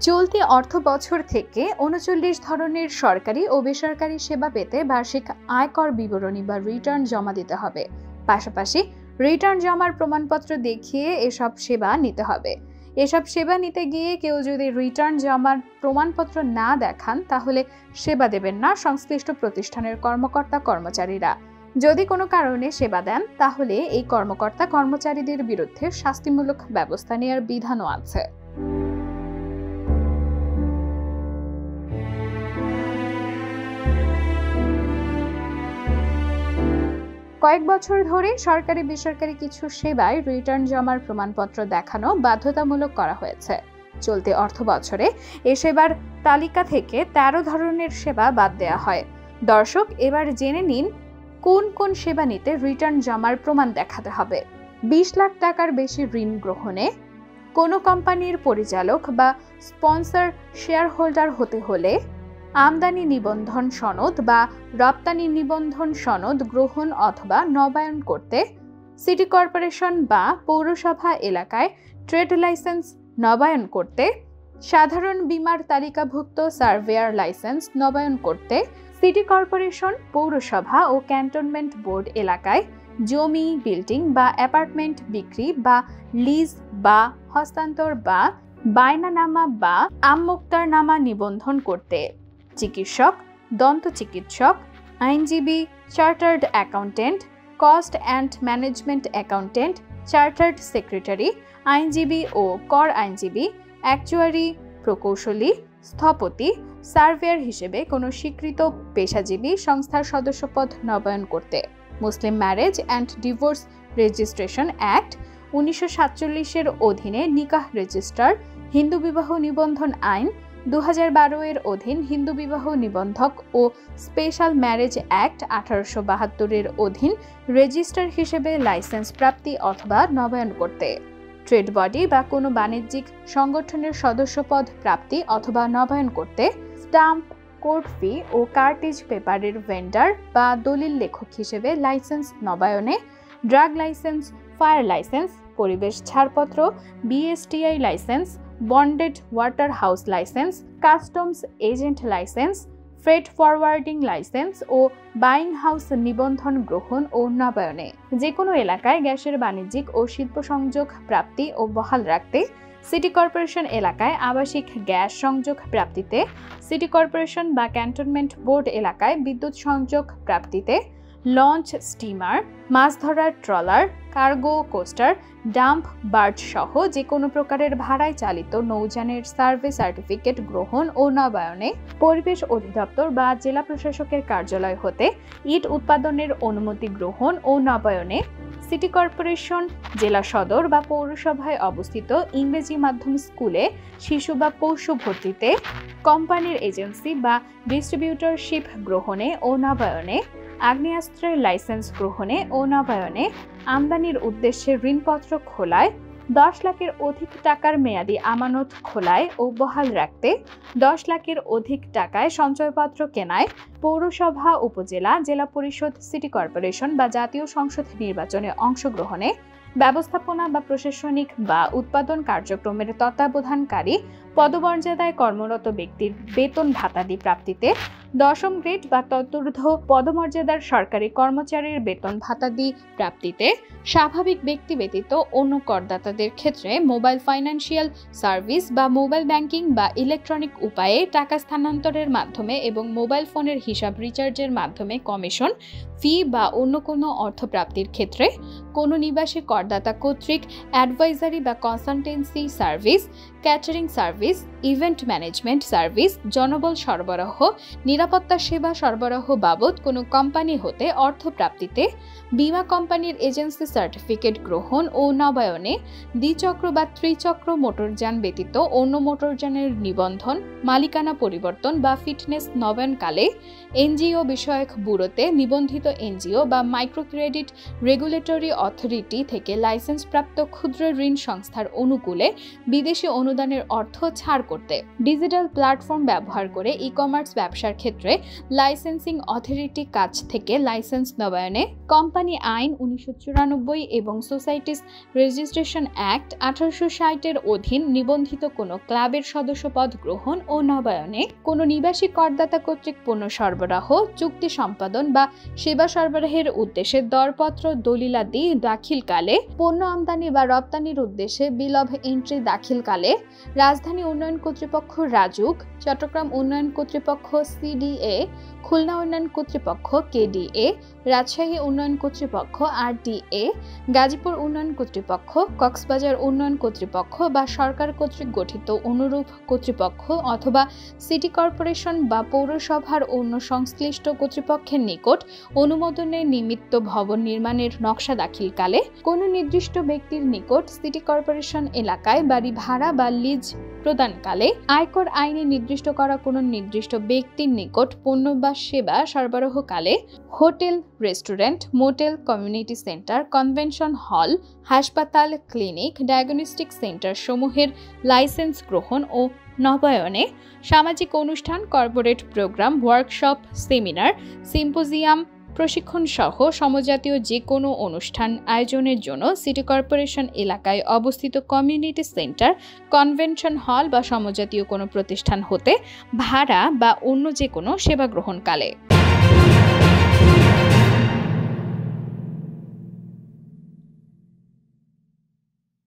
চলতি অর্থবছর থেকে ৩৯ ধরনের সরকারি ও বেসরকারি সেবা পেতে বার্ষিক আয়কর বিবরণী বা রিটার্ন জমা দিতে হবে। পাশাপাশি রিটার্ন জমার প্রমাণপত্র দেখিয়ে এসব সেবা নিতে হবে। এসব সেবা নিতে গিয়ে কেউ যদি রিটার্ন জমার প্রমাণপত্র না দেখান তাহলে সেবা দেবেন না সংশ্লিষ্ট প্রতিষ্ঠানের কর্মকর্তা কর্মচারীরা। যদি কোনো কারণে সেবা দেন তাহলে এই কর্মকর্তা কর্মচারীদের বিরুদ্ধে শাস্তিমূলক ব্যবস্থা নেওয়ার বিধানও আছে। কয়েক বছর ধরে সরকারি বেসরকারি কিছু সেবায় রিটার্ন জমার প্রমাণপত্র দেখানো বাধ্যতামূলক করা হয়েছে। চলতি অর্থ বছরে এ সেবার তালিকা থেকে ১৩ ধরনের সেবা বাদ দেওয়া হয়। দর্শক, এবার জেনে নিন কোন কোন সেবা নিতে রিটার্ন জমার প্রমাণ দেখাতে হবে। ২০ লাখ টাকার বেশি ঋণ গ্রহণে, কোনো কোম্পানির পরিচালক বা স্পন্সর শেয়ার হোল্ডার হতে হলে, আমদানি নিবন্ধন সনদ বা রপ্তানি নিবন্ধন সনদ গ্রহণ অথবা নবায়ন করতে, সিটি কর্পোরেশন বা পৌরসভা এলাকায় ট্রেড লাইসেন্স নবায়ন করতে, সাধারণ বীমার তালিকাভুক্ত সার্ভেয়ার লাইসেন্স নবায়ন করতে, সিটি কর্পোরেশন, পৌরসভা ও ক্যান্টনমেন্ট বোর্ড এলাকায় জমি, বিল্ডিং বা অ্যাপার্টমেন্ট বিক্রি বা লিজ বা হস্তান্তর বা বায়নানামা বা আমমোক্তারনামা নিবন্ধন করতে, চিকিৎসক, দন্ত চিকিৎসক, আইনজীবী, chartered accountant, cost and management accountant, chartered secretary, আইনজীবী ও কর আইনজীবী, অ্যাকচুয়ারি, প্রকৌশলী, স্থপতি, সার্ভেয়ার হিসেবে কোনো স্বীকৃত পেশাজীবী সংস্থার সদস্যপদ নবায়ন করতে, Muslim marriage and divorce registration act ১৯৪৭-এর অধীনে নিকাহ রেজিস্টার, হিন্দু বিবাহ নিবন্ধন আইন ২০১২ এর অধীন হিন্দু বিবাহ নিবন্ধক ও স্পেশাল ম্যারেজ অ্যাক্ট ১৮৭২-এর অধীন রেজিস্ট্রার হিসেবে লাইসেন্স প্রাপ্তি অথবা নবায়ন করতে, ট্রেড বডি বা কোনো বাণিজ্যিক সংগঠনের সদস্যপদ প্রাপ্তি অথবা নবায়ন করতে, স্টাম্প, কোর্ট ফি ও কার্টিজ পেপারের ভেন্ডার বা দলিল লেখক হিসেবে লাইসেন্স নবায়নে, ড্রাগ লাইসেন্স, ফায়ার লাইসেন্স, পরিবেশ ছাড়পত্র, BSTI licence, bonded water house licence, customs agent licence, freight forwarding licence ও বাইং হাউস নিবন্ধন গ্রহণ ও নবায়নে, যে কোনো এলাকায় গ্যাসের বাণিজ্যিক ও শিল্প সংযোগ প্রাপ্তি ও বহাল রাখতে, সিটি কর্পোরেশন এলাকায় আবাসিক গ্যাস সংযোগ প্রাপ্তিতে, সিটি কর্পোরেশন বা ক্যান্টনমেন্ট বোর্ড এলাকায় বিদ্যুৎ সংযোগ প্রাপ্তিতে, লঞ্চ, স্টিমার, মাছ ধরার trawler, cargo coaster, dump barge সহ যে কোনো প্রকারের ভাড়ায় চালিত নৌযানের সার্ভে সার্টিফিকেট গ্রহণ ও নবায়নে, পরিবেশ অধিদপ্তর বা জেলা প্রশাসকের কার্যালয় হতে ইট উৎপাদনের অনুমতি গ্রহণ ও নবায়নে, সিটি কর্পোরেশন, জেলা সদর বা পৌরসভায় অবস্থিত ইংরেজি মাধ্যম স্কুলে শিশু বা পশু ভর্তিতে, কোম্পানির এজেন্সি বা ডিস্ট্রিবিউটরশিপ গ্রহণে ও নবায়নে, আগ্নেয়াস্ত্রের লাইসেন্স গ্রহণে ও নবায়নে, আমদানির উদ্দেশ্যে ঋণপত্র খোলায়, ১০ লাখের অধিক টাকার মেয়াদি আমানত খোলায় ও বহাল রাখতে, ১০ লাখের অধিক টাকায় সঞ্চয়পত্র কেনায়, পৌরসভা, উপজেলা, জেলা পরিষদ, সিটি কর্পোরেশন বা জাতীয় সংসদ নির্বাচনে অংশগ্রহণে, ব্যবস্থাপনা বা প্রশাসনিক বা উৎপাদন কার্যক্রমের তত্ত্বাবধানকারী পদমর্যাদায় কর্মরত ব্যক্তির বেতন ভাতাদি প্রাপ্তিতে, ১০ম গ্রেড বা তদূর্ধ্ব পদমর্যাদার সরকারি কর্মচারীর বেতন ভাতাদি প্রাপ্তিতে, স্বাভাবিক ব্যক্তি ব্যতীত অন্য করদাতাদের ক্ষেত্রে মোবাইল ফাইন্যান্সিয়াল সার্ভিস বা মোবাইল ব্যাংকিং বা ইলেকট্রনিক উপায়ে টাকা স্থানান্তরের মাধ্যমে এবং মোবাইল ফোনের হিসাব রিচার্জের মাধ্যমে কমিশন, ফি বা অন্য কোনো অর্থপ্রাপ্তির ক্ষেত্রে, কোনো নিবাসী করদাতা কর্তৃক অ্যাডভাইজারি বা consultancy service, catering service, event management service, জনবল সরবরাহ, নিরাপত্তা সেবা সরবরাহ বাবদ কোনো কোম্পানি হতে অর্থপ্রাপ্তিতে, বীমা কোম্পানির এজেন্সি সার্টিফিকেট গ্রহণ ও নবায়নে, দ্বিচক্র বা ত্রিচক্র মোটরযান ব্যতীত অন্য মোটরযানের নিবন্ধন, মালিকানা পরিবর্তন বা ফিটনেস নবায়নকালে, এনজিও বিষয়ক ব্যুরোতে নিবন্ধিত এনজিও বা মাইক্রো ক্রেডিট রেগুলেটরি অথরিটি থেকে লাইসেন্সপ্রাপ্ত ক্ষুদ্র ঋণ সংস্থার অনুকূলে বিদেশি অনুদানের অর্থ ছাড় করতে, ডিজিটাল প্ল্যাটফর্ম ব্যবহার করে ই কমার্স ব্যবসার ক্ষেত্রে ক্ষেত্রে লাইসেন্সিং অথরিটি কাছ থেকে লাইসেন্স নবায়নে, কোম্পানি আইন 1994 এবং সোসাইটিস রেজিস্ট্রেশন অ্যাক্ট 1860 এর অধীন নিবন্ধিত কোনো ক্লাবের সদস্যপদ গ্রহণ ও নবায়নে, কোনো নিবাসী করদাতা কর্তৃক পণ্য সরবরাহ, চুক্তি সম্পাদন বা সেবা সরবরাহের উদ্দেশ্যে দরপত্র দলিলাদি দাখিলকালে, পণ্য আমদানি বা রপ্তানির উদ্দেশ্যে বিল অব এন্ট্রি দাখিলকালে, রাজধানী উন্নয়ন কর্তৃপক্ষ রাজুক, চট্টগ্রাম উন্নয়ন কর্তৃপক্ষ সিডিএ, খুলনা উন্নয়ন কর্তৃপক্ষ কেডিএ, রাজশাহী উন্নয়ন কর্তৃপক্ষ আরডিএ, গাজীপুর উন্নয়ন কর্তৃপক্ষ, কক্সবাজার উন্নয়ন কর্তৃপক্ষ বা সরকার কর্তৃক গঠিত অনুরূপ কর্তৃপক্ষ অথবা সিটি কর্পোরেশন বা পৌরসভার অন্য সংশ্লিষ্ট কর্তৃপক্ষের নিকট অনুমোদনের নিমিত্ত ভবন নির্মাণের নকশা দাখিলকালে, কোনো নির্দিষ্ট ব্যক্তির নিকট সিটি কর্পোরেশন এলাকায় বাড়ি ভাড়া বা লিজ প্রদানকালে, আয়কর আইনে নির্দিষ্ট করা কোনো নির্দিষ্ট ব্যক্তির নিকট পণ্য বা সেবা সরবরাহকালে, hotel, restaurant, motel, community centre, convention hall, হাসপাতাল, ক্লিনিক, ডায়াগনস্টিক সেন্টার সমূহের লাইসেন্স গ্রহণ ও নবায়নে, সামাজিক অনুষ্ঠান, corporate programme, workshop, seminar, symposium, প্রশিক্ষণ সহ সমজাতীয় যে কোনো অনুষ্ঠান আয়োজনের জন্য সিটি কর্পোরেশন এলাকায় অবস্থিত কমিউনিটি সেন্টার, কনভেনশন হল বা সমজাতীয় কোনো প্রতিষ্ঠান হতে ভাড়া বা অন্য যে কোনো সেবা গ্রহণকালে।